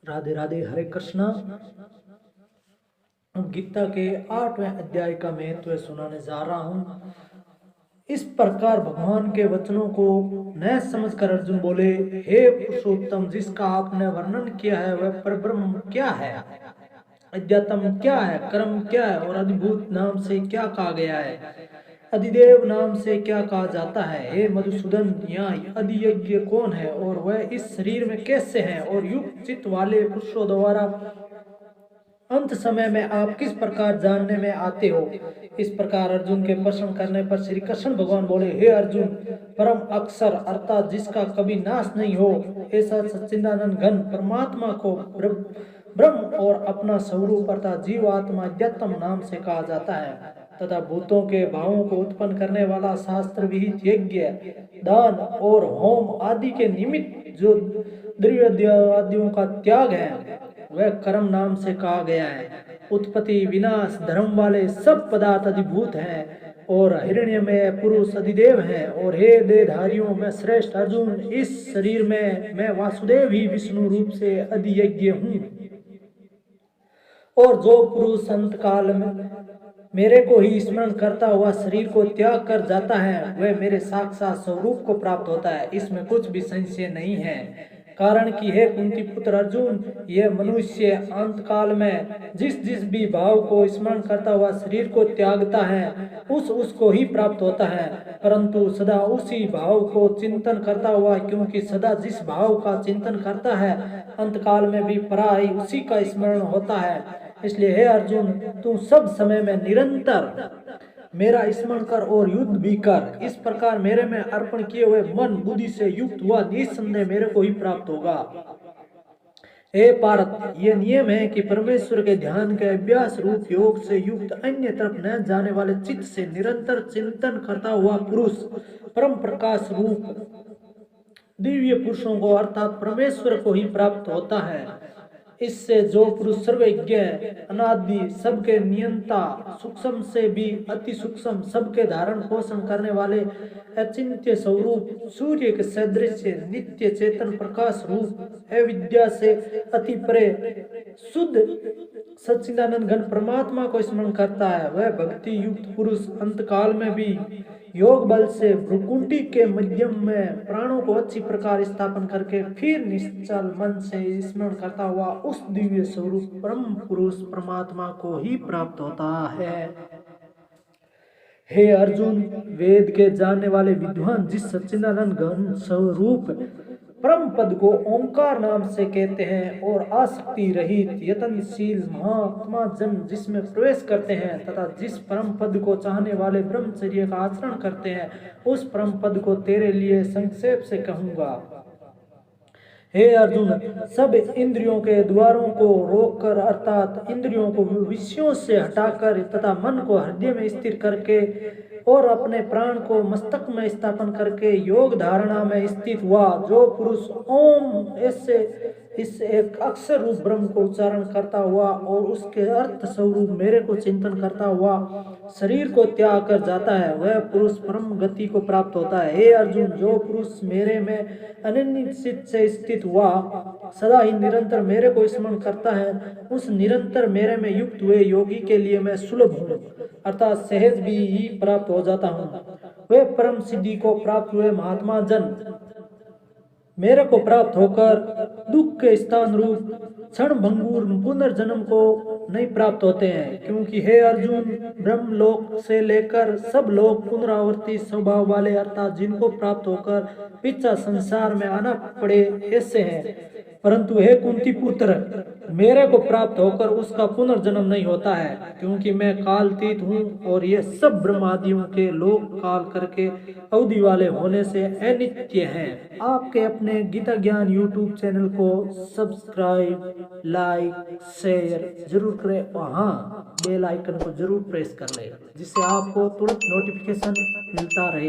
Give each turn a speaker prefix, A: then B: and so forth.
A: राधे राधे, हरे कृष्णा। गीता के 8वें अध्याय का महत्व सुनाने जा रहा हूँ। इस प्रकार भगवान के वचनों को न समझकर अर्जुन बोले, हे पुरुषोत्तम, जिसका आपने वर्णन किया है वह परब्रह्म क्या है, अध्यात्म क्या है, कर्म क्या है और अधिभूत नाम से क्या कहा गया है, अधिदेव नाम से क्या कहा जाता है। हे मधुसूदन, यहाँ अधियज्ञ कौन है और वह इस शरीर में कैसे है, और युक्त चित्त वाले पुरुषों द्वारा अंत समय में आप किस प्रकार जानने में आते हो। इस प्रकार अर्जुन के प्रश्न करने पर श्री कृष्ण भगवान बोले, हे अर्जुन, परम अक्षर अर्थात जिसका कभी नाश नहीं हो, ऐसा सच्चिदानंद घन परमात्मा को ब्रह्म और अपना स्वरूप अर्थात जीव आत्मा अध्यात्म नाम से कहा जाता है, तथा भूतों के भावों को उत्पन्न करने वाला शास्त्र विहित यज्ञ, दान और होम आदि के निमित्त जो द्रव्य आदियों का त्याग है वह कर्म नाम से कहा गया है। उत्पत्ति विनाश धर्म वाले सब पदार्थ अधिभूत हैं और हिरण्य में पुरुष अधिदेव हैं। और हे देहधारियों में श्रेष्ठ अर्जुन, इस शरीर में मैं वासुदेव ही विष्णु रूप से अधियज्ञ हूँ। और जो पुरुष अंत काल में मेरे को ही स्मरण करता हुआ शरीर को त्याग कर जाता है वह मेरे साक्षात स्वरूप को प्राप्त होता है, इसमें कुछ भी संशय नहीं है। कारण कि हे कुंती पुत्र अर्जुन, यह मनुष्य अंत काल में जिस जिस भी भाव को स्मरण करता हुआ शरीर को त्यागता है उसको ही प्राप्त होता है, परंतु सदा उसी भाव को चिंतन करता हुआ, क्योंकि सदा जिस भाव का चिंतन करता है अंत काल में भी पराई उसी का स्मरण होता है। इसलिए हे अर्जुन, तू सब समय में निरंतर मेरा स्मरण कर और युद्ध भी कर। इस प्रकार मेरे में अर्पण किए हुए मन बुद्धि से युक्त हुआ निस्संदेह मेरे को ही प्राप्त होगा। हे पार्थ, ये नियम है कि परमेश्वर के ध्यान के अभ्यास रूप योग से युक्त अन्य तरफ न जाने वाले चित्त से निरंतर चिंतन करता हुआ पुरुष परम प्रकाश रूप दिव्य पुरुषों को अर्थात परमेश्वर को ही प्राप्त होता है। इससे जो पुरुष सर्वज्ञ, अनादि, सबके नियंता, सूक्ष्म से भी अति सूक्ष्म, सबके धारण पोषण करने वाले अचिंत्य स्वरूप, सूर्य के सदृश नित्य चेतन प्रकाश रूप, अविद्या से अति परे शुद्ध सच्चिदानंद घन परमात्मा को स्मरण करता है, वह भक्ति युक्त पुरुष अंत काल में भी योग बल से भ्रुकुटी के मध्यम में प्राणों को अच्छी प्रकार स्थापन करके फिर निश्चल मन से स्मरण करता हुआ उस दिव्य स्वरूप परम पुरुष परमात्मा को ही प्राप्त होता है। हे अर्जुन, वेद के जानने वाले विद्वान जिस सच्चिदानंद घन स्वरूप परम पद को ओंकार नाम से कहते हैं और आसक्ति रहित यत्नशील महात्मा जन जिसमें प्रवेश करते हैं तथा जिस परम पद को चाहने वाले ब्रह्मचर्य का आचरण करते हैं, उस परम पद को तेरे लिए संक्षेप से कहूंगा। हे अर्जुन, सब इंद्रियों के द्वारों को रोककर अर्थात इंद्रियों को विषयों से हटाकर तथा मन को हृदय में स्थिर करके और अपने प्राण को मस्तक में स्थापन करके योग धारणा में स्थित हुआ जो पुरुष ओम ऐसे इस एक अक्षर रूप ब्रह्म को उच्चारण करता हुआ और उसके अर्थ स्वरूप मेरे को चिंतन करता हुआ शरीर को त्याग कर जाता है, वह पुरुष परम गति को प्राप्त होता है। हे अर्जुन, जो पुरुष मेरे में अनिश्चित से स्थित हुआ सदा ही निरंतर मेरे को स्मरण करता है, उस निरंतर मेरे में युक्त हुए योगी के लिए मैं सुलभ हूँ अर्थात सहज भी ही प्राप्त हो जाता हूँ। वे परम सिद्धि को प्राप्त हुए महात्मा जन मेरे को प्राप्त होकर दुख के स्थान रूप क्षण भंगुर पुनर्जन्म को नहीं प्राप्त होते हैं, क्योंकि हे अर्जुन, ब्रह्मलोक से लेकर सब लोग पुनरावर्ती स्वभाव वाले अर्थात जिनको प्राप्त होकर पिछा संसार में आना पड़े ऐसे हैं, परंतु हे कुंती पुत्र, मेरे को प्राप्त होकर उसका पुनर्जन्म नहीं होता है, क्योंकि मैं कालतीत हूँ और ये सब ब्रह्मादियों के लोक काल करके अवधि वाले होने से अनित्य हैं। आपके अपने गीता ज्ञान यूट्यूब चैनल को सब्सक्राइब, लाइक, शेयर जरूर करें और हाँ, बेल आइकन को जरूर प्रेस कर लें जिससे आपको तुरंत नोटिफिकेशन मिलता रहे।